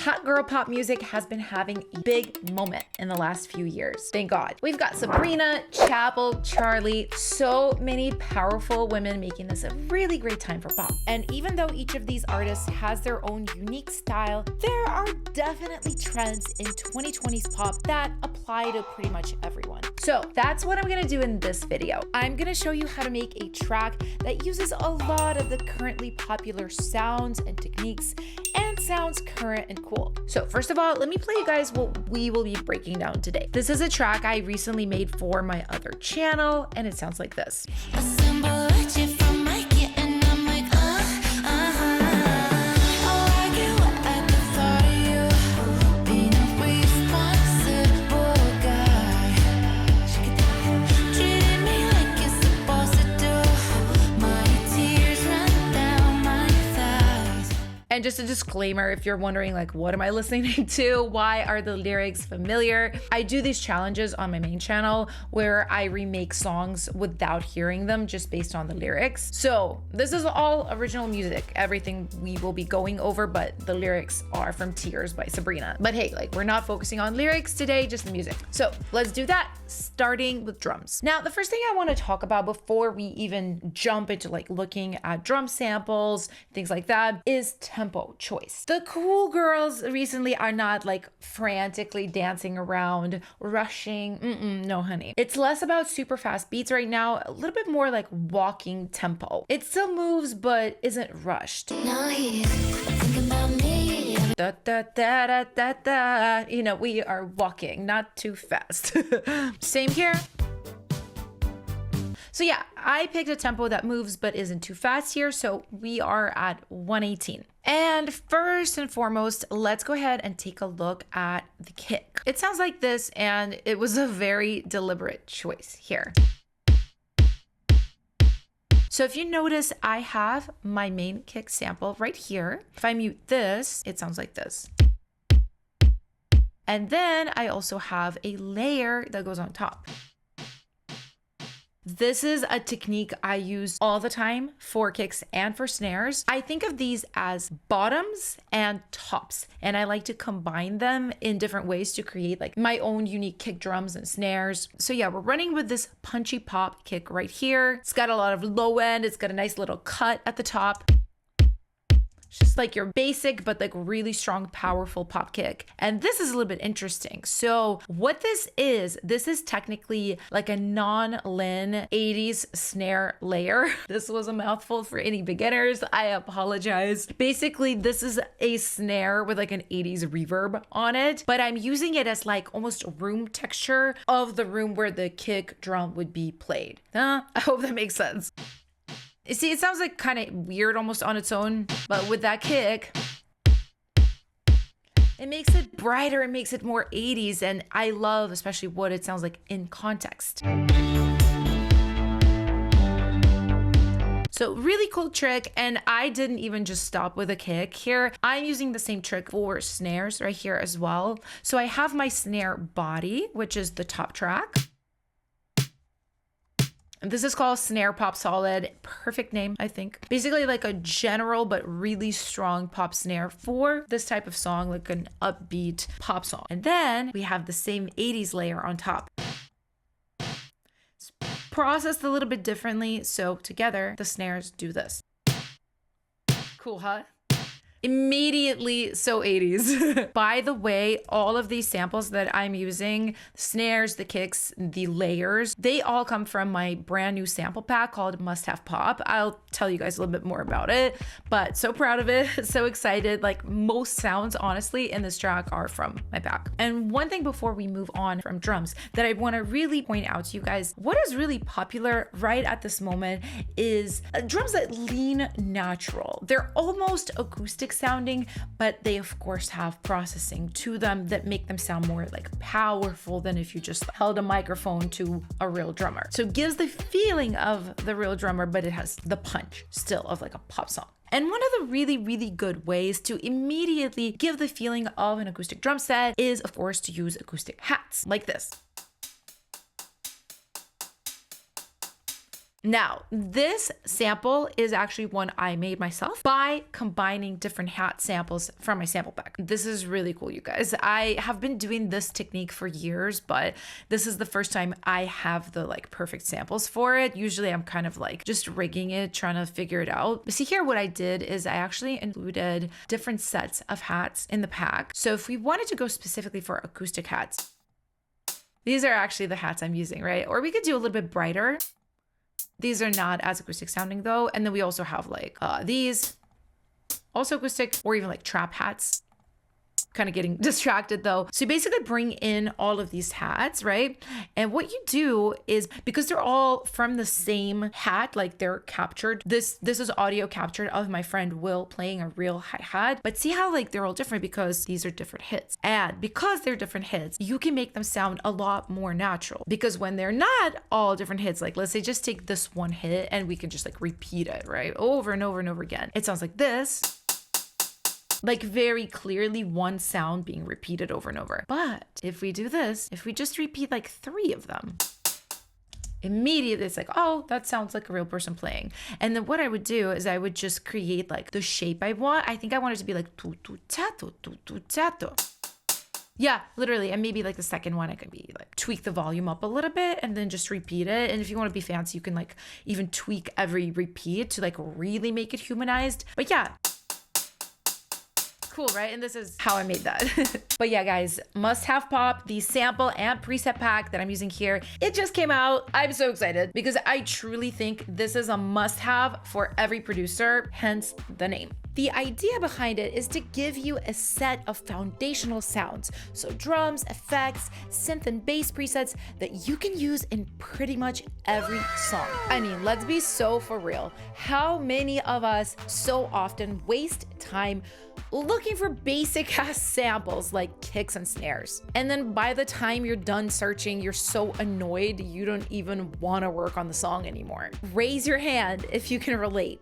hot girl pop music has been having a big moment in the last few years. Thank God. We've got Sabrina, Chappell, Charlie, so many powerful women making this a really great time for pop. And even though each of these artists has their own unique style, there are definitely trends in 2020's pop that apply to pretty much everyone. So that's what I'm gonna do in this video. I'm gonna show you how to make a track that uses a lot of the currently popular sounds and techniques and sounds current and cool. So first of all, let me play you guys what we will be breaking down today. This is a track I recently made for my other channel, and it sounds like this. And just a disclaimer, if you're wondering like, what am I listening to? Why are the lyrics familiar? I do these challenges on my main channel where I remake songs without hearing them just based on the lyrics. So this is all original music, everything we will be going over, but the lyrics are from Tears by Sabrina. But hey, like we're not focusing on lyrics today, just the music. So let's do that, starting with drums. Now, the first thing I want to talk about before we even jump into like looking at drum samples, things like that, is tempo choice. The cool girls recently are not like frantically dancing around, rushing. No, honey. It's less about super fast beats right now, a little bit more like walking tempo. It still moves, but isn't rushed. Now he's thinking about me. Da, da, da, da, da, da. You know, we are walking, not too fast. Same here. So yeah, I picked a tempo that moves but isn't too fast here, so we are at 118. And first and foremost, let's go ahead and take a look at the kick. It sounds like this, and it was a very deliberate choice here. So if you notice, I have my main kick sample right here. If I mute this, it sounds like this. And then I also have a layer that goes on top. This is a technique I use all the time for kicks and for snares. I think of these as bottoms and tops, and I like to combine them in different ways to create like my own unique kick drums and snares. So yeah, we're running with this punchy pop kick right here. It's got a lot of low end. It's got a nice little cut at the top. It's just like your basic, but like really strong, powerful pop kick. And this is a little bit interesting. So what this is technically like a non-lin 80s snare layer. This was a mouthful for any beginners. I apologize. Basically, this is a snare with like an 80s reverb on it, but I'm using it as like almost room texture of the room where the kick drum would be played. I hope that makes sense. You see, it sounds like kind of weird almost on its own, but with that kick, it makes it brighter, it makes it more 80s, and I love especially what it sounds like in context. So really cool trick, and I didn't even just stop with a kick here. I'm using the same trick for snares right here as well. So I have my snare body, which is the top track. This is called Snare Pop Solid. Perfect name, I think. Basically like a general but really strong pop snare for this type of song, like an upbeat pop song. And then we have the same 80s layer on top. It's processed a little bit differently, so together the snares do this. Cool, huh? Immediately so 80s. By the way, all of these samples that I'm using, snares, the kicks, the layers, they all come from my brand new sample pack called Must Have Pop. I'll tell you guys a little bit more about it, but so proud of it, so excited. Like most sounds, honestly, in this track are from my pack. And one thing before we move on from drums that I want to really point out to you guys, what is really popular right at this moment is drums that lean natural. They're almost acoustic sounding, but they of course have processing to them that make them sound more like powerful than if you just held a microphone to a real drummer. So it gives the feeling of the real drummer, but it has the punch still of like a pop song. And one of the really, really good ways to immediately give the feeling of an acoustic drum set is of course to use acoustic hats like this. Now, this sample is actually one I made myself by combining different hat samples from my sample pack. This is really cool, you guys. I have been doing this technique for years, but this is the first time I have the like perfect samples for it. Usually I'm kind of like just rigging it, trying to figure it out. But see here, what I did is I actually included different sets of hats in the pack. So if we wanted to go specifically for acoustic hats, these are actually the hats I'm using, right? Or we could do a little bit brighter. These are not as acoustic sounding though. And then we also have like these, also acoustic, or even like trap hats. Kind of getting distracted though. So you basically bring in all of these hats, right? And what you do is, because they're all from the same hat, like they're captured. This is audio captured of my friend Will playing a real hi-hat. But see how like they're all different because these are different hits. And because they're different hits, you can make them sound a lot more natural. Because when they're not all different hits, like let's say just take this one hit and we can just like repeat it, right? Over and over and over again. It sounds like this. Like very clearly one sound being repeated over and over. But if we do this, if we just repeat like 3 of them, immediately it's like, oh, that sounds like a real person playing. And then what I would do is I would just create like the shape I want. I think I want it to be like tu tu tato, tu tu tato. Yeah, literally. And maybe like the second one, I can be like tweak the volume up a little bit and then just repeat it. And if you want to be fancy, you can like even tweak every repeat to like really make it humanized. But yeah. Cool, right? And this is how I made that. But yeah, guys, must have pop, the sample and preset pack that I'm using here. It just came out. I'm so excited because I truly think this is a must have for every producer, hence the name. The idea behind it is to give you a set of foundational sounds. So drums, effects, synth and bass presets that you can use in pretty much every song. I mean, let's be so for real. How many of us so often waste time looking for basic ass samples like kicks and snares? And then by the time you're done searching, you're so annoyed you don't even want to work on the song anymore. Raise your hand if you can relate.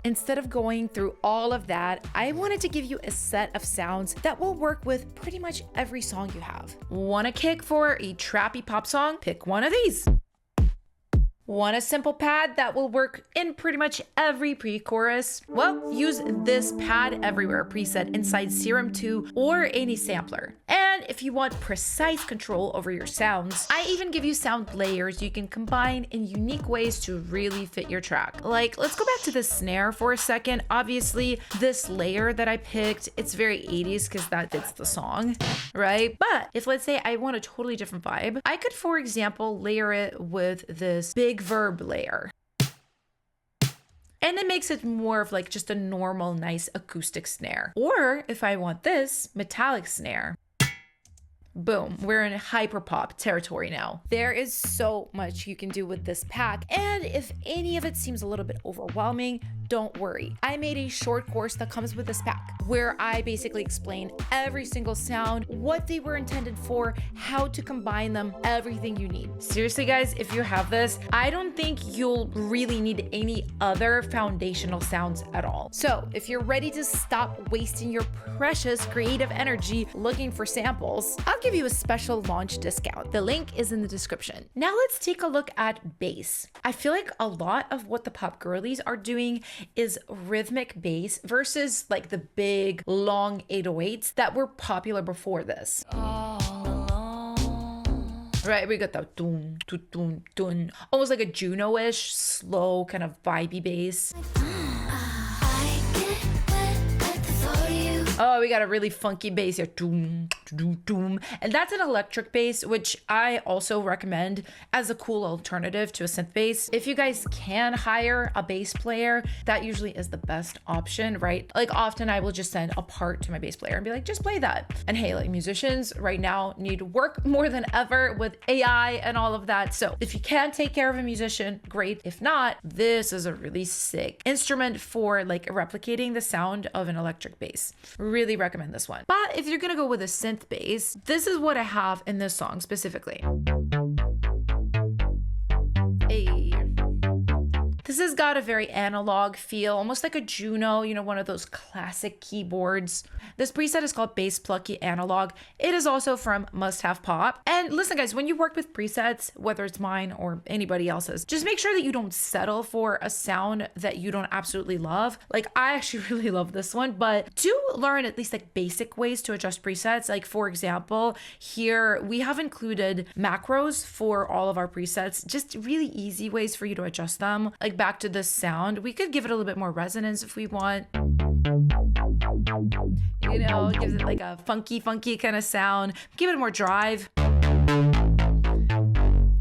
Instead of going through all of that, I wanted to give you a set of sounds that will work with pretty much every song you have. Want a kick for a trappy pop song? Pick one of these. Want a simple pad that will work in pretty much every pre-chorus? Well, use this Pad Everywhere preset inside Serum 2 or any sampler. And if you want precise control over your sounds, I even give you sound layers you can combine in unique ways to really fit your track. Like, let's go back to the snare for a second. Obviously, this layer that I picked, it's very 80s because that fits the song, right? But if let's say I want a totally different vibe, I could, for example, layer it with this big verb layer. And it makes it more of like just a normal, nice acoustic snare. Or if I want this metallic snare, boom, we're in hyperpop territory now. There is so much you can do with this pack, and if any of it seems a little bit overwhelming, don't worry. I made a short course that comes with this pack where I basically explain every single sound, what they were intended for, how to combine them, everything you need. Seriously, guys, if you have this, I don't think you'll really need any other foundational sounds at all. So if you're ready to stop wasting your precious creative energy looking for samples, I'll give you a special launch discount. The link is in the description. Now let's take a look at bass. I feel like a lot of what the pop girlies are doing is rhythmic bass versus like the big long 808s that were popular before this. Right, we got that dun, dun, dun, dun. Almost like a Juno-ish, slow, kind of vibey bass. Oh, we got a really funky bass here. Doom, doom, doom. And that's an electric bass, which I also recommend as a cool alternative to a synth bass. If you guys can hire a bass player, that usually is the best option, right? Like often I will just send a part to my bass player and be like, just play that. And hey, like musicians right now need work more than ever with AI and all of that. So if you can take care of a musician, great. If not, this is a really sick instrument for like replicating the sound of an electric bass. Really recommend this one. But if you're gonna go with a synth bass, this is what I have in this song specifically. Hey. This has got a very analog feel, almost like a Juno, you know, one of those classic keyboards. This preset is called Bass Plucky Analog. It is also from Must Have Pop. And listen, guys, when you work with presets, whether it's mine or anybody else's, just make sure that you don't settle for a sound that you don't absolutely love. Like, I actually really love this one, but do learn at least like basic ways to adjust presets. Like, for example, here we have included macros for all of our presets, just really easy ways for you to adjust them. Like, back to this sound, we could give it a little bit more resonance if we want. You know, it gives it like a funky kind of sound. Give it more drive.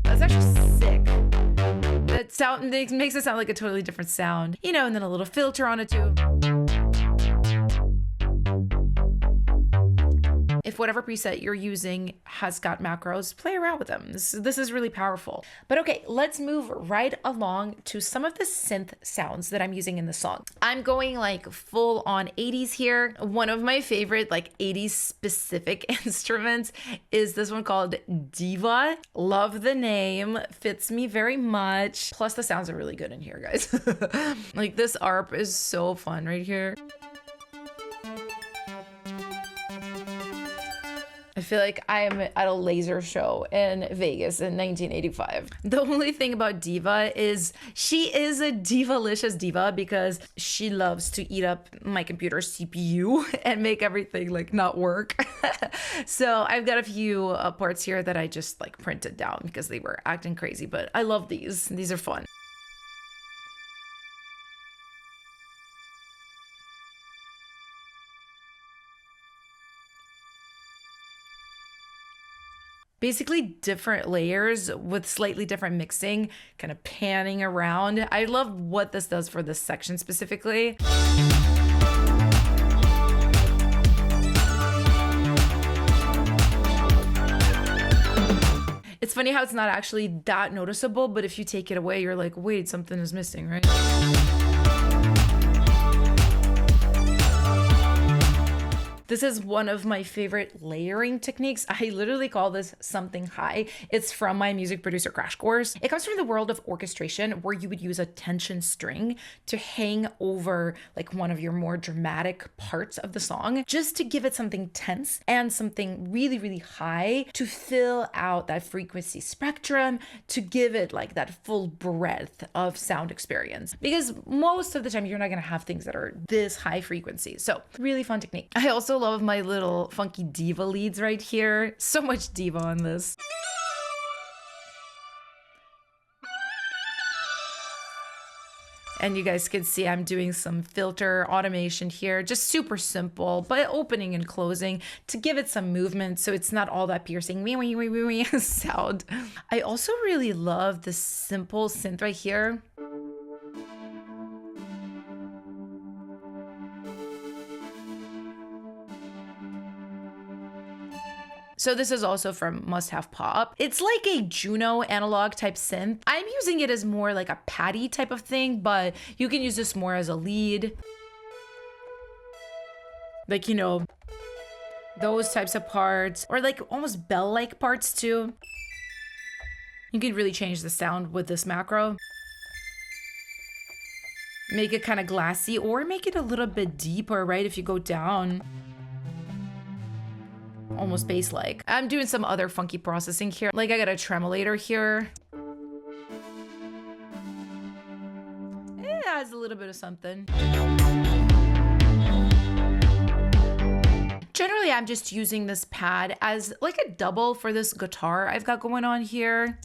That's actually sick. That sound makes it sound like a totally different sound. You know, and then a little filter on it too. If whatever preset you're using has got macros, play around with them. This is really powerful. But okay, let's move right along to some of the synth sounds that I'm using in the song. I'm going like full on 80s here. One of my favorite like 80s specific instruments is this one called Diva. Love the name, fits me very much. Plus the sounds are really good in here, guys. Like this ARP is so fun right here. I feel like I am at a laser show in Vegas in 1985. The only thing about Diva is she is a divalicious diva because she loves to eat up my computer's CPU and make everything like not work. So I've got a few parts here that I just like printed down because they were acting crazy, but I love these. These are fun. Basically different layers with slightly different mixing, kind of panning around. I love what this does for this section specifically. It's funny how it's not actually that noticeable, but if you take it away, you're like, wait, something is missing, right? This is one of my favorite layering techniques. I literally call this something high. It's from my music producer crash course. It comes from the world of orchestration where you would use a tension string to hang over like one of your more dramatic parts of the song, just to give it something tense and something really, really high to fill out that frequency spectrum, to give it like that full breadth of sound experience. Because most of the time you're not gonna have things that are this high frequency. So really fun technique. I also love my little funky diva leads right here. So much diva on this. And you guys can see I'm doing some filter automation here, just super simple, but opening and closing to give it some movement so it's not all that piercing sound. I also really love this simple synth right here. So this is also from Must Have Pop. It's like a Juno analog type synth. I'm using it as more like a patty type of thing, but you can use this more as a lead. Like, you know, those types of parts, or like almost bell-like parts too. You can really change the sound with this macro. Make it kind of glassy or make it a little bit deeper, right? If you go down. Almost bass-like. I'm doing some other funky processing here. Like I got a tremolator here. It adds a little bit of something. Generally, I'm just using this pad as like a double for this guitar I've got going on here.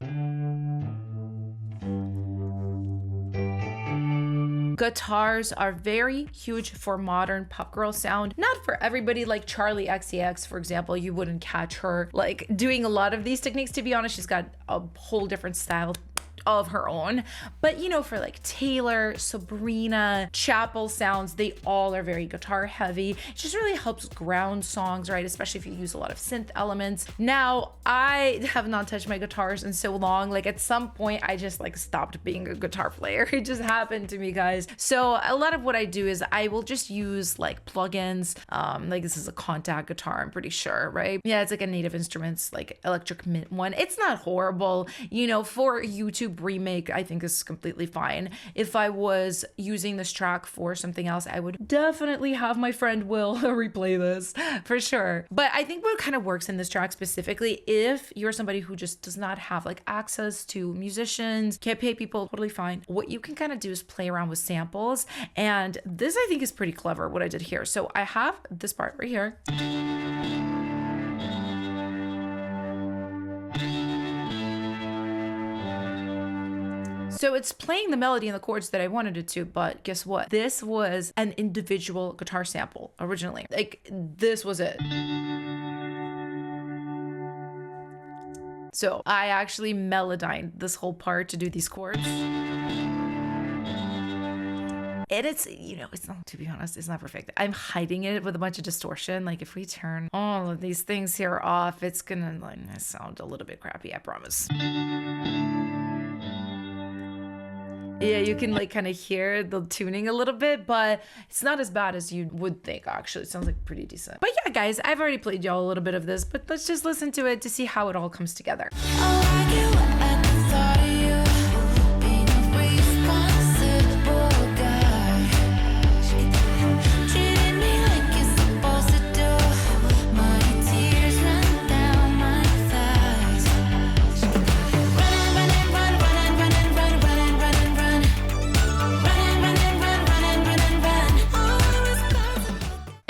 Guitars are very huge for modern pop girl sound. Not for everybody. Like Charlie XCX, for example, you wouldn't catch her like doing a lot of these techniques. To be honest, she's got a whole different style of her own. But you know, for like Taylor, Sabrina, Chappell sounds, they all are very guitar heavy. It just really helps ground songs, right? Especially if you use a lot of synth elements. Now, I have not touched my guitars in so long. Like at some point, I just like stopped being a guitar player. It just happened to me, guys. So a lot of what I do is I will just use like plugins. Like this is a contact guitar, I'm pretty sure, right? Yeah, it's like a Native Instruments, like Electric Mint one. It's not horrible. You know, for YouTube YouTube remake, I think is completely fine. If I was using this track for something else, I would definitely have my friend Will replay this for sure. But I think what kind of works in this track specifically, if you're somebody who just does not have like access to musicians, can't pay people, totally fine. What you can kind of do is play around with samples. And this I think is pretty clever what I did here. So I have this part right here. So it's playing the melody and the chords that I wanted it to, but guess what? This was an individual guitar sample originally. Like, this was it. So I actually melodined this whole part to do these chords. And it's, you know, it's not, to be honest, it's not perfect. I'm hiding it with a bunch of distortion. Like if we turn all of these things here off, it's gonna like sound a little bit crappy, I promise. Yeah, you can like kind of hear the tuning a little bit, but it's not as bad as you would think, actually. It sounds like pretty decent. But yeah, guys, I've already played y'all a little bit of this, but let's just listen to it to see how it all comes together.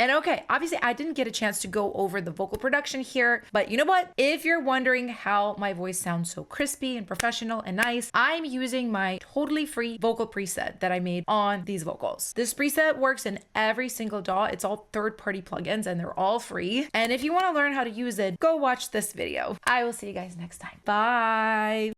And okay, obviously I didn't get a chance to go over the vocal production here, but you know what? If you're wondering how my voice sounds so crispy and professional and nice, I'm using my totally free vocal preset that I made on these vocals. This preset works in every single DAW. It's all third-party plugins and they're all free. And if you want to learn how to use it, go watch this video. I will see you guys next time. Bye.